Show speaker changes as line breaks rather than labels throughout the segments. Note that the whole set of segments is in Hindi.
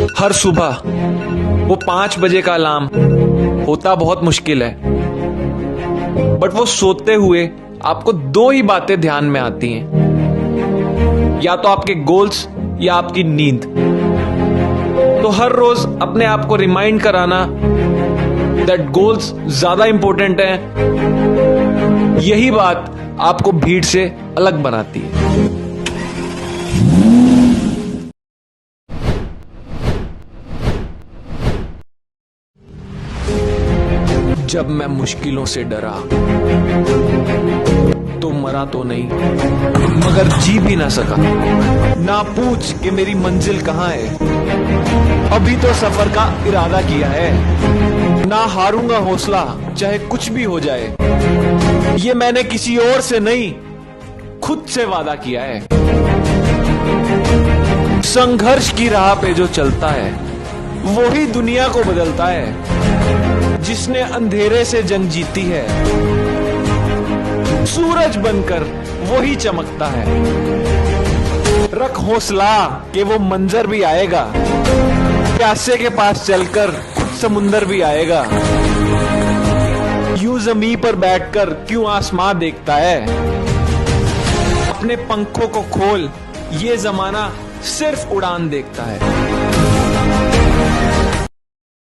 हर सुबह वो 5 बजे का अलार्म होता बहुत मुश्किल है, बट वो सोते हुए आपको दो ही बातें ध्यान में आती हैं, या तो आपके गोल्स या आपकी नींद। तो हर रोज अपने आप को रिमाइंड कराना दैट गोल्स ज्यादा इंपॉर्टेंट हैं, यही बात आपको भीड़ से अलग बनाती है। जब मैं मुश्किलों से डरा तो मरा तो नहीं, मगर जी भी ना सका। ना पूछ कि मेरी मंजिल कहां है, अभी तो सफर का इरादा किया है। ना हारूंगा हौसला चाहे कुछ भी हो जाए, ये मैंने किसी और से नहीं खुद से वादा किया है। संघर्ष की राह पे जो चलता है वो ही दुनिया को बदलता है। जिसने अंधेरे से जंग जीती है सूरज बनकर वो ही चमकता है। रख हौसला कि वो मंजर भी आएगा, प्यासे के पास चलकर खुद समुंदर भी आएगा। यूं जमीन पर बैठकर क्यों आसमां देखता है, अपने पंखों को खोल, ये जमाना सिर्फ उड़ान देखता है।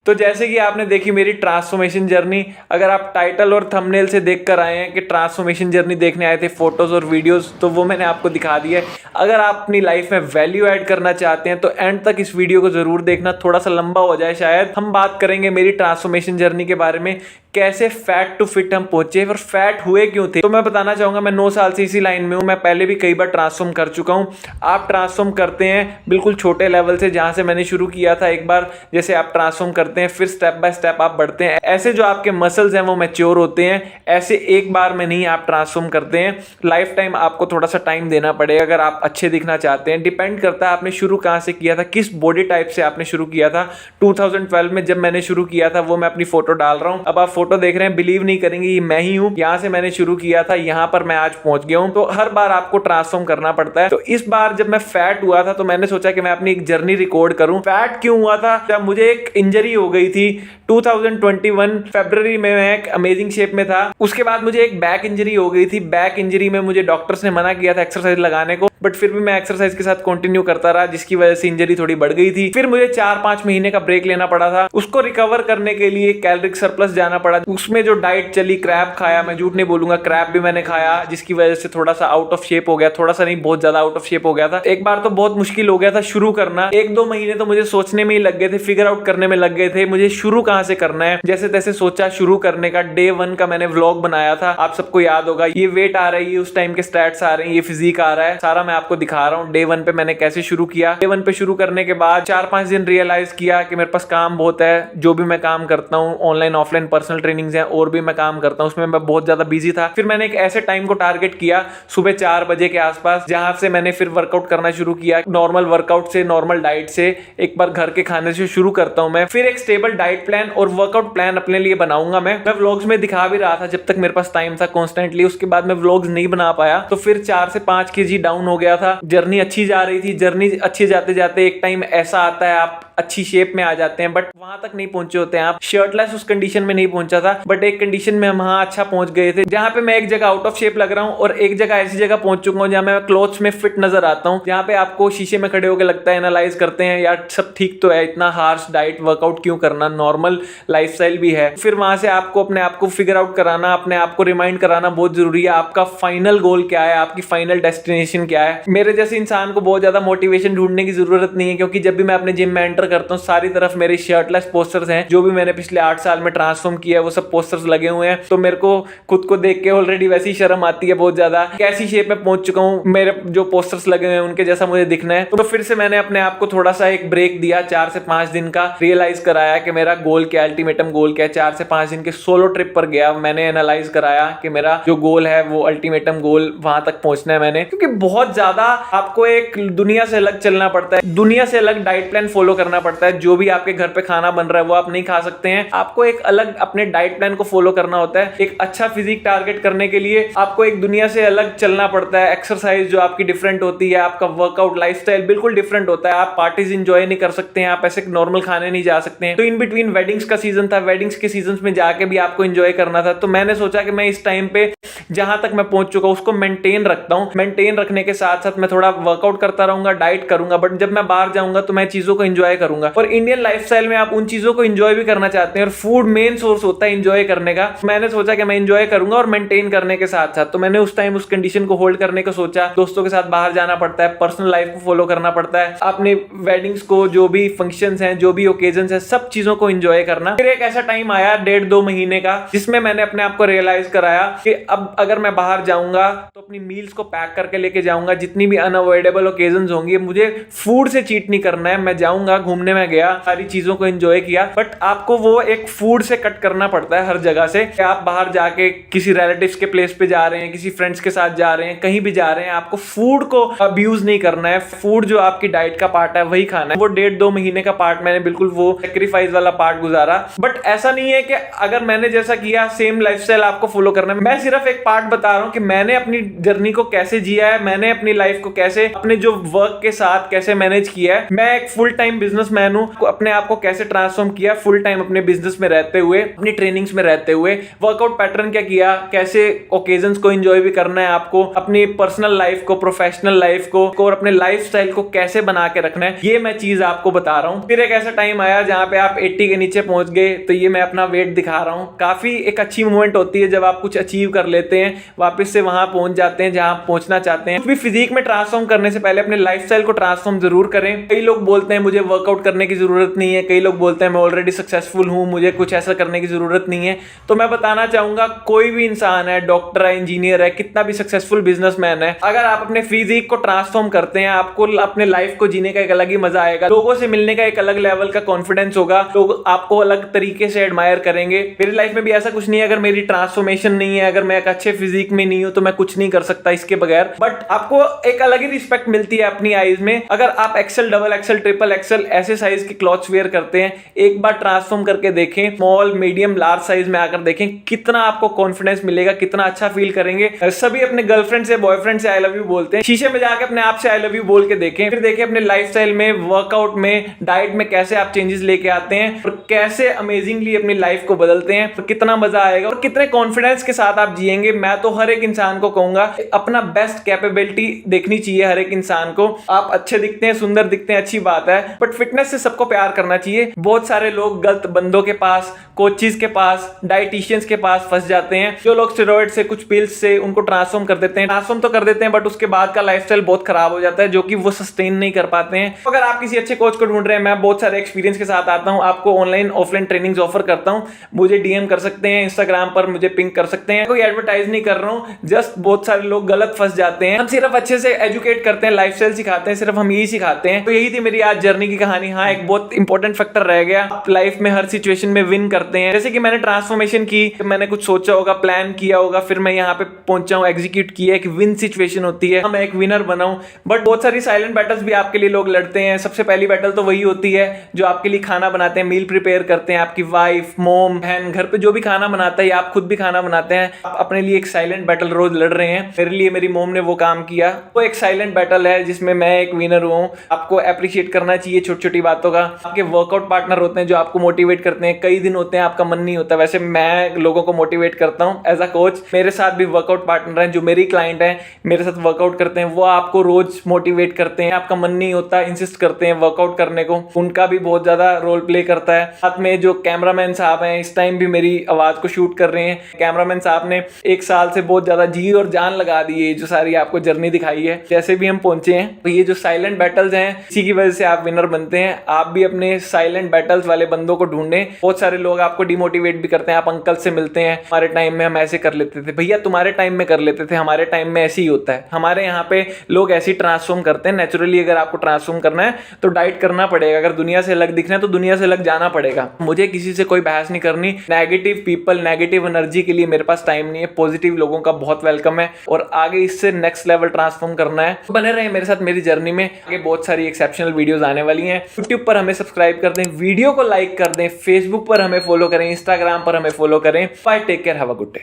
तो जैसे कि आपने देखी मेरी ट्रांसफॉर्मेशन जर्नी, अगर आप टाइटल और थंबनेल से देखकर आए हैं कि ट्रांसफॉर्मेशन जर्नी देखने आए थे, फोटोज और वीडियोस, तो वो मैंने आपको दिखा दिया है। अगर आप अपनी लाइफ में वैल्यू ऐड करना चाहते हैं तो एंड तक इस वीडियो को जरूर देखना, थोड़ा सा लंबा हो जाए शायद। हम बात करेंगे मेरी ट्रांसफॉर्मेशन जर्नी के बारे में, कैसे फैट टू फिट हम पहुंचे और फैट हुए क्यों थे। तो मैं बताना चाहूंगा, मैं 9 साल से इसी लाइन में हूं, मैं पहले भी कई बार ट्रांसफॉर्म कर चुका हूं। आप ट्रांसफॉर्म करते हैं बिल्कुल छोटे लेवल से, जहां से मैंने शुरू किया था। एक बार जैसे आप ट्रांसफॉर्म करते हैं, फिर स्टेप बाय स्टेप आप बढ़ते हैं। ऐसे जो आपके मसल्स हैं वो मैच्योर होते हैं, ऐसे एक बार में नहीं आप ट्रांसफॉर्म करते हैं। लाइफ टाइम आपको थोड़ा सा टाइम देना पड़ेगा अगर आप अच्छे दिखना चाहते हैं। डिपेंड करता है आपने शुरू कहां से किया था, किस बॉडी टाइप से आपने शुरू किया था। 2012 में जब मैंने शुरू किया था, वो मैं अपनी फोटो डाल रहा हूं। अब आप फोटो देख रहे हैं, बिलीव नहीं करेंगे, ये मैं ही हूं। यहां से मैंने शुरू किया था, यहां पर मैं आज पहुंच गया हूं। तो हर बार आपको ट्रांसफॉर्म करना पड़ता है। तो इस बार जब मैं फैट हुआ था तो मैंने सोचा कि मैं अपनी एक जर्नी रिकॉर्ड करूं। फैट क्यों हुआ था? जब मुझे एक इंजरी हो गई थी 2021 फरवरी में, मैं एक अमेजिंग शेप में था। उसके बाद मुझे एक बैक इंजरी हो गई थी। बैक इंजरी में मुझे डॉक्टर्स ने मना किया था एक्सरसाइज लगाने को, बट फिर भी मैं एक्सरसाइज के साथ कंटिन्यू करता रहा, जिसकी वजह से इंजरी थोड़ी बढ़ गई थी। फिर मुझे 4-5 महीने का ब्रेक लेना पड़ा था। उसको रिकवर करने के लिए कैलोरिक सरप्लस जाना पड़ा। उसमें जो डाइट चली, क्रैब खाया, मैं झूठ नहीं बोलूंगा, क्रैब भी मैंने खाया, जिसकी वजह से थोड़ा सा आउट ऑफ शेप हो गया। थोड़ा सा नहीं, बहुत ज्यादा आउट ऑफ शेप हो गया था। एक बार तो बहुत मुश्किल हो गया था शुरू करना। 1-2 महीने तो मुझे सोचने में ही लग गए थे, फिगर आउट करने में लग गए थे, मुझे शुरू कहां से करना है। जैसे तैसे सोचा शुरू करने का। डे 1 का मैंने व्लॉग बनाया था, आप सबको याद होगा। ये वेट आ रही है, उस टाइम के स्टैट्स आ रहे हैं, ये फिजिक आ रहा है, सारा मैं आपको दिखा रहा हूँ। डे 1 पे मैंने कैसे शुरू किया। डे 1 पे शुरू करने के बाद 4-5 दिन रियलाइज किया कि मेरे पास काम बहुत है। जो भी मैं काम करता हूँ, ऑनलाइन ऑफलाइन पर्सनल ट्रेनिंग्स हैं, और भी मैं काम करता हूँ, उसमें मैं बहुत ज्यादा बिजी था। फिर मैंने एक ऐसे टाइम को टारगेट किया सुबह 4 बजे के आसपास, जहां से मैंने फिर वर्कआउट करना शुरू किया। नॉर्मल वर्कआउट से, नॉर्मल डाइट से, एक बार घर के खाने से शुरू करता हूं मैं। फिर एक स्टेबल डाइट प्लान और वर्कआउट प्लान अपने लिए बनाऊंगा। मैं व्लॉग्स में दिखा भी रहा था जब तक मेरे पास टाइम था कॉन्स्टेंटली। उसके बाद मैं व्लॉग्स नहीं बना पाया, तो फिर 4 से 5 केजी डाउन हो गया था। जर्नी अच्छी जा रही थी। जर्नी अच्छी जाते जाते एक टाइम ऐसा आता है, आप अच्छी शेप में आ जाते हैं, बट वहां तक नहीं पहुंचे होते हैं आप। शर्टलेस उस कंडीशन में नहीं पहुंचा था, बट एक कंडीशन में हम वहां अच्छा पहुंच गए थे, जहां पे मैं एक जगह आउट ऑफ शेप लग रहा हूं और एक जगह ऐसी जगह पहुंच चुका हूं जहां मैं क्लोथ्स में फिट नजर आता हूं, जहां पे आपको शीशे में खड़े होकर लगता है, एनालाइज करते हैं, यार सब ठीक तो है, इतना हार्श डाइट वर्कआउट क्यों करना, नॉर्मल लाइफस्टाइल भी है। फिर वहां से आपको अपने आप को फिगर आउट कराना, अपने आप को रिमाइंड कराना बहुत जरूरी है। आपका फाइनल गोल क्या है, आपकी फाइनल डेस्टिनेशन क्या है। मेरे जैसे इंसान को बहुत ज्यादा मोटिवेशन ढूंढने की जरूरत नहीं है, क्योंकि जब भी मैं अपने जिम में एंटर करता हूँ, सारी तरफ मेरे शर्टलेस पोस्टर्स हैं। जो भी मैंने पिछले 8 साल में ट्रांसफॉर्म किया है, वो सब पोस्टर्स लगे हुए हैं। तो मेरे को खुद को देख के ऑलरेडी वैसी शर्म आती है बहुत ज्यादा, कैसी शेप में पहुंच चुका हूं, मेरे जो पोस्टर्स लगे हुए हैं उनके जैसा मुझे दिखना है। तो फिर से मैंने अपने आप को थोड़ा सा एक ब्रेक दिया, 4 से 5 दिन का। रियलाइज कराया कि मेरा गोल क्या, अल्टीमेटम गोल क्या है। 4 से 5 दिन के सोलो ट्रिप पर गया, मैंने एनालाइज कराया कि मेरा जो गोल है वो अल्टीमेटम गोल, वहां तक पहुंचना है मैंने। क्योंकि बहुत ज्यादा आपको एक दुनिया से अलग चलना पड़ता है, दुनिया से अलग डाइट प्लान फॉलो करना पड़ता है। जो भी आपके घर पे खाना बन रहा है वो आप नहीं खा सकते हैं, आपको एक अलग अपने डाइट प्लान को फॉलो करना होता है। एक अच्छा फिजिक टारगेट करने के लिए आपको एक दुनिया से अलग चलना पड़ता है। एक्सरसाइज जो आपकी डिफरेंट होती है, आपका वर्कआउट लाइफस्टाइल बिल्कुल डिफरेंट होता है। आप पार्टीज इंजॉय नहीं कर सकते हैं, आप ऐसे नॉर्मल खाने नहीं जा सकते हैं। तो इन बिटवीन वेडिंग्स का सीजन था, वेडिंग्स के सीजन में जाके भी आपको इंजॉय करना था। तो मैंने सोचा कि मैं इस टाइम पे जहां तक मैं पहुंच चुका उसको मेंटेन रखता हूं। मेंटेन रखने के साथ साथ मैं थोड़ा वर्कआउट करता रहूंगा, डाइट करूंगा, बट जब मैं बाहर जाऊंगा तो मैं चीजों को एंजॉय करूंगा। और इंडियन लाइफस्टाइल में आप उन चीजों को एंजॉय भी करना चाहते हैं और फूड मेन सोर्स होता है एंजॉय करने का। मैंने सोचा कि मैं एंजॉय करूंगा और मेंटेन करने के साथ साथ, तो मैंने उस टाइम उस कंडीशन को होल्ड करने को सोचा। दोस्तों के साथ बाहर जाना पड़ता है, पर्सनल लाइफ को फॉलो करना पड़ता है, अपने वेडिंग्स को, जो भी फंक्शंस हैं, जो भी ओकेजन है, सब चीजों को एंजॉय करना। फिर एक ऐसा टाइम आया 1.5-2 महीने का जिसमें मैंने अपने आप को रियलाइज कराया कि अब अगर मैं बाहर जाऊंगा तो अपनी मील्स को पैक करके लेके जाऊंगा। जितनी भी अनअवॉइडेबल ओकेजन होंगी मुझे फूड से चीट नहीं करना है। मैं जाऊंगा, घूमने में गया, सारी चीजों को एंजॉय किया, बट आपको वो एक फूड से कट करना पड़ता है हर जगह से। आप बाहर जाके किसी रिलेटिव्स के प्लेस पे जा रहे हैं, किसी फ्रेंड्स के साथ जा रहे हैं, कहीं भी जा रहे हैं, आपको फूड को अब्यूज नहीं करना है। फूड जो आपकी डाइट का पार्ट है वही खाना है। वो 1.5-2 महीने का पार्ट मैंने बिल्कुल वो सेक्रीफाइस वाला पार्ट गुजारा। बट ऐसा नहीं है कि अगर मैंने जैसा किया सेम लाइफस्टाइल आपको फॉलो करना है। मैं सिर्फ एक पार्ट बता रहा हूं कि मैंने अपनी जर्नी को कैसे जिया है, मैंने अपनी लाइफ को कैसे अपने जो वर्क के साथ कैसे मैनेज किया है। मैं एक फुल टाइम बिजनेसमैन हूं, अपने आप को कैसे ट्रांसफॉर्म किया फुल टाइम अपने बिजनेस में रहते हुए, अपनी ट्रेनिंग्स में रहते हुए। वर्कआउट पैटर्न क्या किया, कैसे ओकेजन्स को एंजॉय भी करना है आपको, अपनी पर्सनल लाइफ को, प्रोफेशनल लाइफ को और अपने लाइफस्टाइल को कैसे बना के रखना है, ये मैं चीज आपको बता रहा हूं। फिर एक ऐसा टाइम आया जहां पे आप 80 के नीचे पहुंच गए, तो ये मैं अपना वेट दिखा रहा हूं। काफी एक अच्छी मूवमेंट होती है जब आप कुछ अचीव कर लेते हैं, वापस से वहां पहुंच जाते हैं जहां आप पहुंचना चाहते हैं। कुछ भी फिजिक में ट्रांसफॉर्म करने से पहले अपने लाइफस्टाइल को ट्रांसफॉर्म जरूर करें। कई लोग बोलते हैं मुझे वर्कआउट करने की जरूरत नहीं है, कई लोग बोलते हैं मैं ऑलरेडी सक्सेसफुल हूं, मुझे कुछ ऐसा करने की जरूरत नहीं है। तो मैं बताना चाहूंगा कोई भी इंसान है, डॉक्टर है, इंजीनियर है, कितना भी सक्सेसफुल बिजनेसमैन है, अगर आप अपने फिजिक को ट्रांसफॉर्म करते हैं, आपको अपने लाइफ को जीने का एक अलग ही मजा आएगा, लोगों से मिलने का एक अलग लेवल का कॉन्फिडेंस होगा, लोग आपको अलग तरीके से एडमायर करेंगे। मेरी लाइफ में भी ऐसा कुछ नहीं है, अगर मेरी ट्रांसफॉर्मेशन नहीं है, अगर मैं एक अच्छे फिजिक में नहीं हूं तो मैं कुछ नहीं कर सकता इसके बगैर। बट आपको एक अलग ही रिस्पेक्ट मिलती है अपनी आईज में अगर आप XL, double XL, triple XL ऐसे साइज के क्लॉथ्स वेयर करते हैं। एक बार ट्रांसफॉर्म करके देखें, स्मॉल, मीडियम, लार्ज साइज में आकर देखें, कितना आपको कॉन्फिडेंस मिलेगा, कितना अच्छा फील करेंगे। सभी अपने गर्लफ्रेंड से, बॉयफ्रेंड से आई लव यू बोलते हैं, शीशे में जाके अपने आप से आई लव यू बोल के देखें। फिर देखें अपने लाइफस्टाइल में, वर्कआउट में, डाइट में कैसे आप चेंजेस लेके आते हैं और कैसे अमेजिंगली अपनी लाइफ को बदलते हैं। तो कितना मजा आएगा और कितने कॉन्फिडेंस के साथ आप जिएंगे। मैं तो हर एक इंसान को कहूंगा अपना बेस्ट कैपेबिलिटी देखनी चाहिए हर एक इंसान को। आप अच्छे दिखते हैं, सुंदर दिखते हैं, अच्छी बात है, बट फिटनेस से सबको प्यार करना चाहिए। बहुत सारे लोग गलत बंदों के पास, कोचेस के पास, डाइटिशियंस के पास फंस जाते हैं, जो लोग स्टेरॉइड से, कुछ पिल्स से उनको ट्रांसफॉर्म कर देते हैं। ट्रांसफॉर्म तो कर देते हैं बट उसके बाद का लाइफस्टाइल बहुत खराब हो जाता है, जो कि वो सस्टेन नहीं कर पाते हैं। अगर आप किसी अच्छे कोच को ढूंढ रहे हैं, मैं बहुत सारे एक्सपीरियंस के साथ आता हूं, आपको ऑनलाइन ऑफलाइन ट्रेनिंग्स ऑफर करता हूं। मुझे डीएम कर सकते हैं, इंस्टाग्राम पर मुझे पिंक कर सकते हैं। कोई एडवर्टाइज नहीं कर रहा हूं, जस्ट बहुत सारे लोग गलत फंस जाते हैं। हम सिर्फ अच्छे से एजुकेट करते हैं, लाइफस्टाइल सिखाते हैं, सिर्फ हम यही सिखाते हैं। तो यही थी मेरी आज जर्नी की कहानी। हाँ, एक बहुत इंपॉर्टेंट फैक्टर रह गया, आप लाइफ में हर सिचुएशन में विन करते हैं। जैसे कि मैंने ट्रांसफॉर्मेशन की, मैंने कुछ सोचा होगा, प्लान किया होगा, फिर मैं यहाँ पे पहुंचा हूँ, एग्जीक्यूट किया, एक विन सिचुएशन होती है, मैं एक विनर बना हूं। बट बहुत सारी साइलेंट बैटल्स भी आपके लिए लोग लड़ते हैं। सबसे पहली बैटल तो वही होती है जो आपके लिए खाना बनाते हैं, मील प्रिपेयर करते हैं, आपकी वाइफ, मोम, बहन, घर पे जो भी खाना बनाता है, या आप खुद भी खाना बनाते हैं, आप अपने लिए एक साइलेंट बैटल रोज लड़ रहे हैं। मेरे लिए मेरी मोम ने वो काम किया, वो एक साइलेंट बैटल है जिसमें मैं एक विनर हूँ। आपको अप्रिशिएट करना चाहिए छोटी छोटी बातों का। आपके वर्कआउट पार्टनर होते हैं जो आपको मोटिवेट करते हैं। कई दिन होते हैं आपका मन नहीं होता, वैसे मैं लोगों को मोटिवेट करता हूँ एज अ कोच। मेरे साथ भी वर्कआउट पार्टनर हैं जो मेरी क्लाइंट हैं, मेरे साथ वर्कआउट करते हैं, वो आपको रोज मोटिवेट करते हैं। आपका मन नहीं होता, इंसिस्ट करते हैं वर्कआउट करने को, उनका भी बहुत ज्यादा रोल प्ले करता है। साथ में जो कैमरामैन साहब हैं, इस टाइम भी मेरी आवाज को शूट कर रहे हैं। कैमरामैन साहब ने 1 साल से बहुत ज्यादा जी और जान लगा दी है, जो सारी आपको जर्नी दिखाई है, जैसे भी हम पहुंचे हैं। तो ये जो साइलेंट बैटल्स हैं, इसी की वजह से आप विनर बनते हैं। आप भी अपने साइलेंट बैटल्स वाले बंदों को ढूंढें। बहुत सारे लोग आपको डिमोटिवेट भी करते हैं। आप अंकल से मिलते हैं, हमारे टाइम में हम ऐसे कर लेते थे, भैया तुम्हारे टाइम में कर लेते थे, हमारे टाइम में ऐसे ही होता है। हमारे यहाँ पे लोग ऐसे ही ट्रांसफॉर्म करते हैं नेचुरली। अगर आपको ट्रांसफॉर्म करना है तो डाइट करना पड़ेगा, अगर दुनिया से अलग दिखना है तो दुनिया से अलग जाना पड़ेगा। मुझे किसी से कोई बहस नहीं करनी। नेगेटिव पीपल, नेगेटिव एनर्जी के लिए मेरे पास टाइम नहीं है। पॉजिटिव लोगों का बहुत वेलकम है और आगे इससे नेक्स्ट लेवल ट्रांसफॉर्म करना है। तो बने रहे मेरे साथ मेरी जर्नी में, आगे बहुत सारी एक्सेप्शनल वीडियोस आने वाली हैं। यूट्यूब पर हमें सब्सक्राइब कर दें, वीडियो को लाइक कर दें, फेसबुक पर हमें फॉलो करें, इंस्टाग्राम पर हमें फॉलो करें। Bye, take care, have a good day.